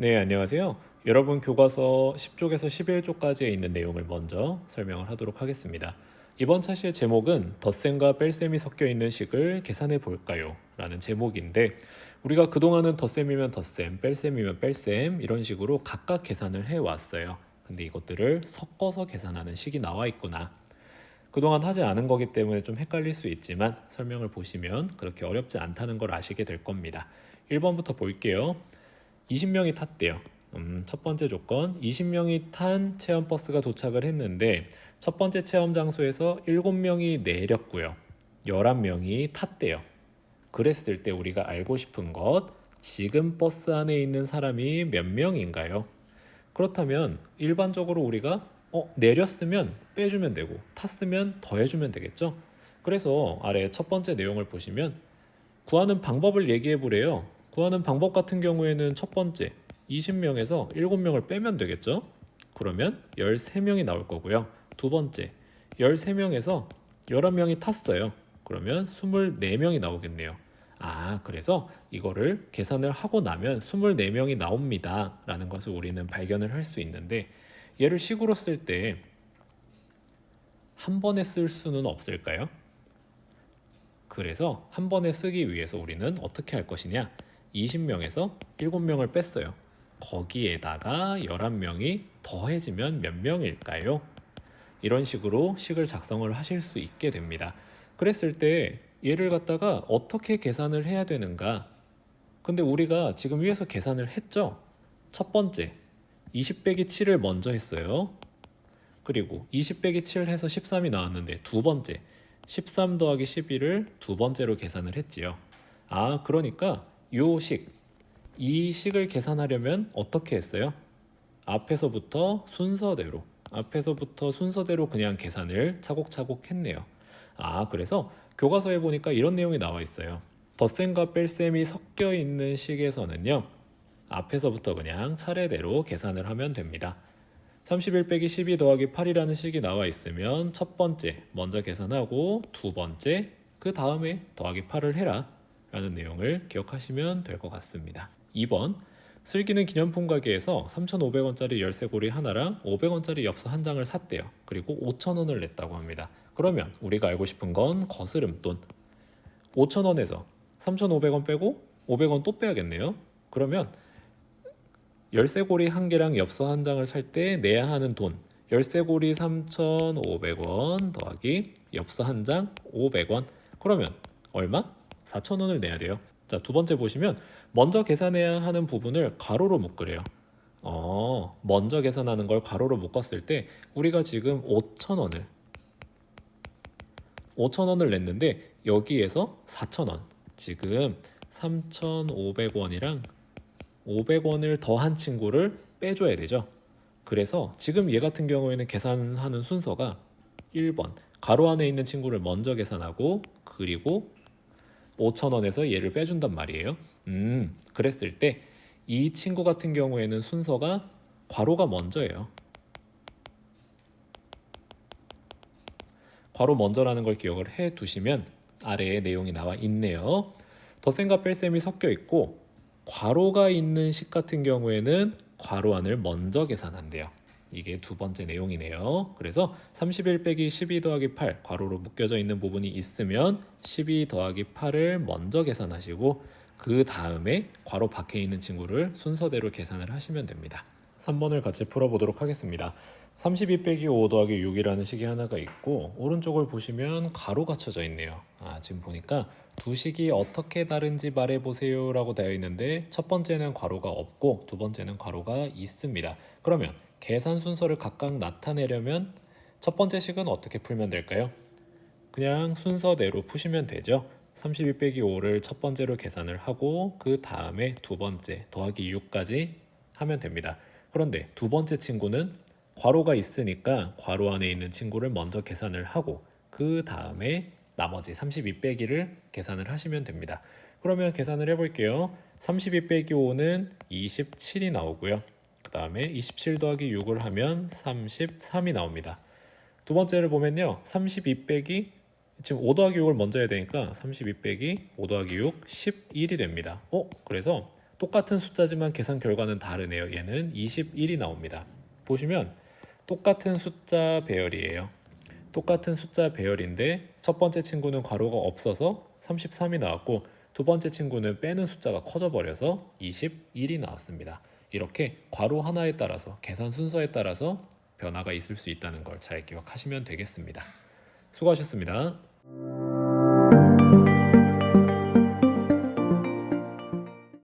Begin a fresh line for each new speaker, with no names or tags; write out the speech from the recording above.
네, 안녕하세요. 여러분 교과서 10쪽에서 11쪽까지에 있는 내용을 먼저 설명을 하도록 하겠습니다. 이번 차시의 제목은 덧셈과 뺄셈이 섞여 있는 식을 계산해 볼까요? 라는 제목인데 우리가 그동안은 덧셈이면 덧셈, 뺄셈이면 뺄셈 이런 식으로 각각 계산을 해 왔어요. 근데 이것들을 섞어서 계산하는 식이 나와 있구나. 그동안 하지 않은 거기 때문에 좀 헷갈릴 수 있지만 설명을 보시면 그렇게 어렵지 않다는 걸 아시게 될 겁니다. 1번부터 볼게요. 20명이 탔대요. 첫 번째 조건, 20명이 탄 체험버스가 도착을 했는데 첫 번째 체험 장소에서 7명이 내렸고요. 11명이 탔대요. 그랬을 때 우리가 알고 싶은 것, 지금 버스 안에 있는 사람이 몇 명인가요? 그렇다면 일반적으로 우리가 내렸으면 빼주면 되고 탔으면 더해주면 되겠죠? 그래서 아래 첫 번째 내용을 보시면 구하는 방법을 얘기해 보래요. 구하는 방법 같은 경우에는 첫 번째 20명에서 7명을 빼면 되겠죠? 그러면 13명이 나올 거고요. 두 번째 13명에서 11명이 탔어요. 그러면 24명이 나오겠네요. 그래서 이거를 계산을 하고 나면 24명이 나옵니다. 라는 것을 우리는 발견을 할 수 있는데 얘를 식으로 쓸 때 한 번에 쓸 수는 없을까요? 그래서 한 번에 쓰기 위해서 우리는 어떻게 할 것이냐? 20명에서 7명을 뺐어요. 거기에다가 11명이 더해지면 몇 명일까요? 이런 식으로 식을 작성을 하실 수 있게 됩니다. 그랬을 때 얘를 갖다가 어떻게 계산을 해야 되는가? 근데 우리가 지금 위에서 계산을 했죠? 첫 번째, 20 빼기 7을 먼저 했어요. 그리고 20 빼기 7 해서 13이 나왔는데 두 번째, 13 더하기 11을 두 번째로 계산을 했지요. 그러니까 이 식을 계산하려면 어떻게 했어요? 앞에서부터 순서대로 그냥 계산을 차곡차곡 했네요. 그래서 교과서에 보니까 이런 내용이 나와 있어요. 덧셈과 뺄셈이 섞여 있는 식에서는요, 앞에서부터 그냥 차례대로 계산을 하면 됩니다. 31 빼기 12 더하기 8이라는 식이 나와 있으면 첫 번째 먼저 계산하고 두 번째 그 다음에 더하기 8을 해라 라는 내용을 기억하시면 될 것 같습니다. 2번, 슬기는 기념품 가게에서 3,500원짜리 열쇠고리 하나랑 500원짜리 엽서 한 장을 샀대요. 그리고 5,000원을 냈다고 합니다. 그러면 우리가 알고 싶은 건 거스름돈. 5,000원에서 3,500원 빼고 500원 또 빼야겠네요. 그러면 열쇠고리 한 개랑 엽서 한 장을 살 때 내야 하는 돈, 열쇠고리 3,500원 더하기 엽서 한 장 500원. 그러면 얼마? 4,000원을 내야 돼요. 자, 두 번째 보시면 먼저 계산해야 하는 부분을 가로로 묶으래요. 먼저 계산하는 걸 가로로 묶었을 때 우리가 지금 5,000원을 냈는데 여기에서 4,000원, 지금 3,500원이랑 500원을 더한 친구를 빼줘야 되죠. 그래서 지금 얘 같은 경우에는 계산하는 순서가 1번, 가로 안에 있는 친구를 먼저 계산하고 그리고 5,000원에서 얘를 빼준단 말이에요. 그랬을 때 이 친구 같은 경우에는 순서가 괄호가 먼저예요. 괄호 먼저라는 걸 기억을 해 두시면 아래에 내용이 나와 있네요. 덧셈과 뺄셈이 섞여 있고 괄호가 있는 식 같은 경우에는 괄호 안을 먼저 계산한대요. 이게 두 번째 내용이네요. 그래서 31 빼기 12 더하기 8 괄호로 묶여져 있는 부분이 있으면 12 더하기 8을 먼저 계산하시고 그 다음에 괄호 밖에 있는 친구를 순서대로 계산을 하시면 됩니다. 3번을 같이 풀어보도록 하겠습니다. 32 빼기 5 더하기 6이라는 식이 하나가 있고 오른쪽을 보시면 가로가 쳐져 있네요. 지금 보니까 두 식이 어떻게 다른지 말해보세요 라고 되어 있는데 첫 번째는 괄호가 없고 두 번째는 괄호가 있습니다. 그러면 계산 순서를 각각 나타내려면 첫 번째 식은 어떻게 풀면 될까요? 그냥 순서대로 푸시면 되죠. 32 빼기 5를 첫 번째로 계산을 하고 그 다음에 두 번째 더하기 6까지 하면 됩니다. 그런데 두 번째 친구는 괄호가 있으니까 괄호 안에 있는 친구를 먼저 계산을 하고 그 다음에 나머지 32 빼기를 계산을 하시면 됩니다. 그러면 계산을 해볼게요. 32 빼기 5는 27이 나오고요. 그 다음에 27 더하기 6을 하면 33이 나옵니다. 두 번째를 보면요. 32 빼기 지금 5 더하기 6을 먼저 해야 되니까 32 빼기 5 더하기 6 11이 됩니다. 그래서 똑같은 숫자지만 계산 결과는 다르네요. 얘는 21이 나옵니다. 보시면 똑같은 숫자 배열이에요. 똑같은 숫자 배열인데 첫 번째 친구는 괄호가 없어서 33이 나왔고 두 번째 친구는 빼는 숫자가 커져 버려서 21이 나왔습니다. 이렇게 괄호 하나에 따라서 계산 순서에 따라서 변화가 있을 수 있다는 걸 잘 기억하시면 되겠습니다. 수고하셨습니다.